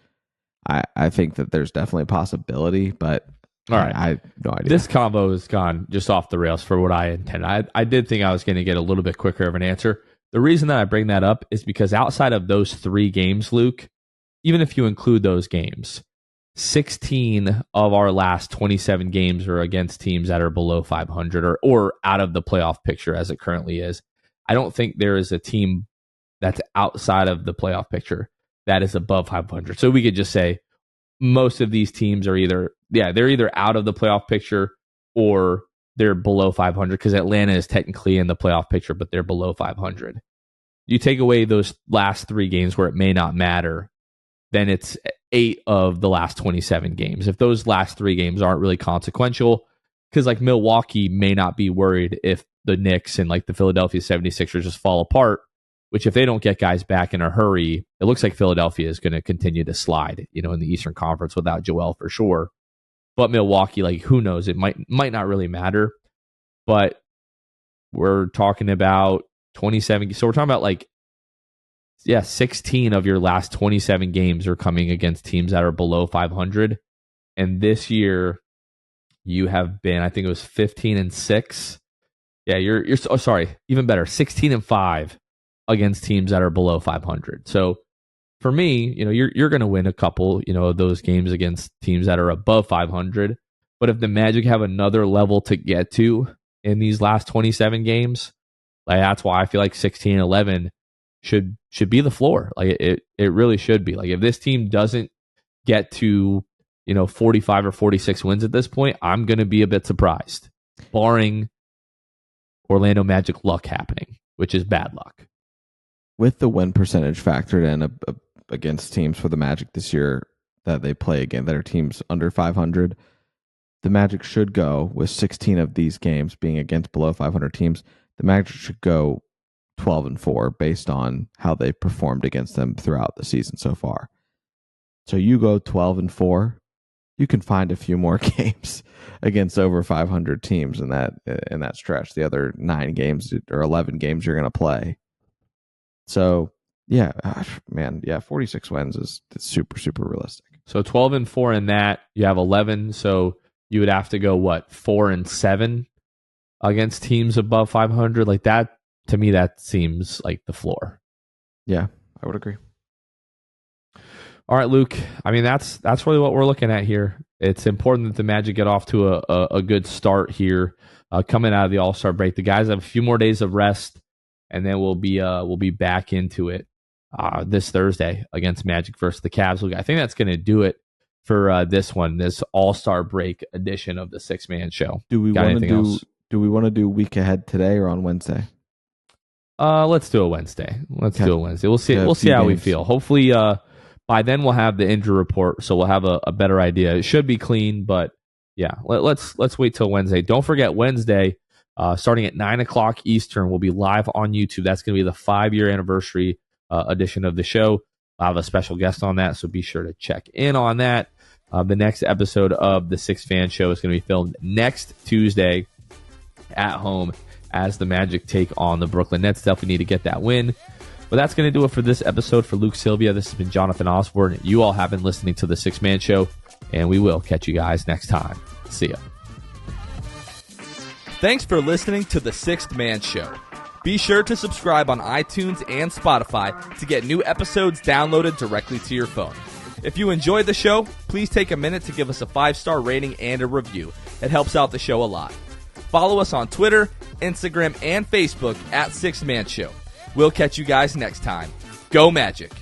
I think that there's definitely a possibility, but all right, I have no idea. This combo has gone just off the rails for what I intended. I did think I was going to get a little bit quicker of an answer. The reason that I bring that up is because outside of those 3 games, Luke, even if you include those games, 16 of our last 27 games are against teams that are below 500 or out of the playoff picture as it currently is. I don't think there is a team that's outside of the playoff picture that is above 500. So we could just say most of these teams are they're either out of the playoff picture or they're below 500, because Atlanta is technically in the playoff picture, but they're below 500. You take away those last 3 games where it may not matter, then it's 8 of the last 27 games. If those last 3 games aren't really consequential, because like Milwaukee may not be worried if the Knicks and like the Philadelphia 76ers just fall apart, which if they don't get guys back in a hurry, it looks like Philadelphia is going to continue to slide, in the Eastern Conference without Joel for sure. But Milwaukee, like, who knows? It might not really matter. But we're talking about 27. So we're talking about 16 of your last 27 games are coming against teams that are below 500. And this year you have been, I think it was 15-6. Yeah, you're even better, 16-5 against teams that are below 500. So for me, you're going to win a couple, of those games against teams that are above 500. But if the Magic have another level to get to in these last 27 games, that's why I feel like 16-11 should be the floor. It really should be. Like, if this team doesn't get to 45 or 46 wins at this point, I'm going to be a bit surprised, barring Orlando Magic luck happening, which is bad luck. With the win percentage factored in against teams for the Magic this year that they play again that are teams under 500, the Magic should go with 16 of these games being against below 500 teams. The Magic should go 12-4 based on how they performed against them throughout the season so far. So you go 12-4, you can find a few more games against over 500 teams in that stretch. The other 9 games or 11 games you're going to play. So, 46 wins is super, super realistic. So 12-4 in that, you have 11. So you would have to go 4-7 against teams above 500. Like that, to me, that seems like the floor. Yeah, I would agree. All right, Luke. I mean, that's really what we're looking at here. It's important that the Magic get off to a good start here, coming out of the All-Star break. The guys have a few more days of rest, and then we'll be back into it this Thursday against Magic versus the Cavs. I think that's going to do it for this All-Star break edition of the Six Man Show. Do we want to do week ahead today or on Wednesday? Let's do a Wednesday. Do a Wednesday. We'll see. We'll see how we feel. Hopefully, by then we'll have the injury report, so we'll have a better idea. It should be clean, but yeah, let's wait till Wednesday. Don't forget Wednesday, starting at 9:00 Eastern, we'll be live on YouTube. That's going to be the 5-year anniversary edition of the show. I'll have a special guest on that, so be sure to check in on that. The next episode of the Six Fan Show is going to be filmed next Tuesday at home as the Magic take on the Brooklyn Nets. Definitely need to get that win. But that's going to do it for this episode. For Luke Sylvia, this has been Jonathan Osborne. You all have been listening to the Six Man Show, and we will catch you guys next time. See ya. Thanks for listening to the Sixth Man Show. Be sure to subscribe on iTunes and Spotify to get new episodes downloaded directly to your phone. If you enjoyed the show, please take a minute to give us a 5-star rating and a review. It helps out the show a lot. Follow us on Twitter, Instagram, and Facebook at Sixth Man Show. We'll catch you guys next time. Go Magic!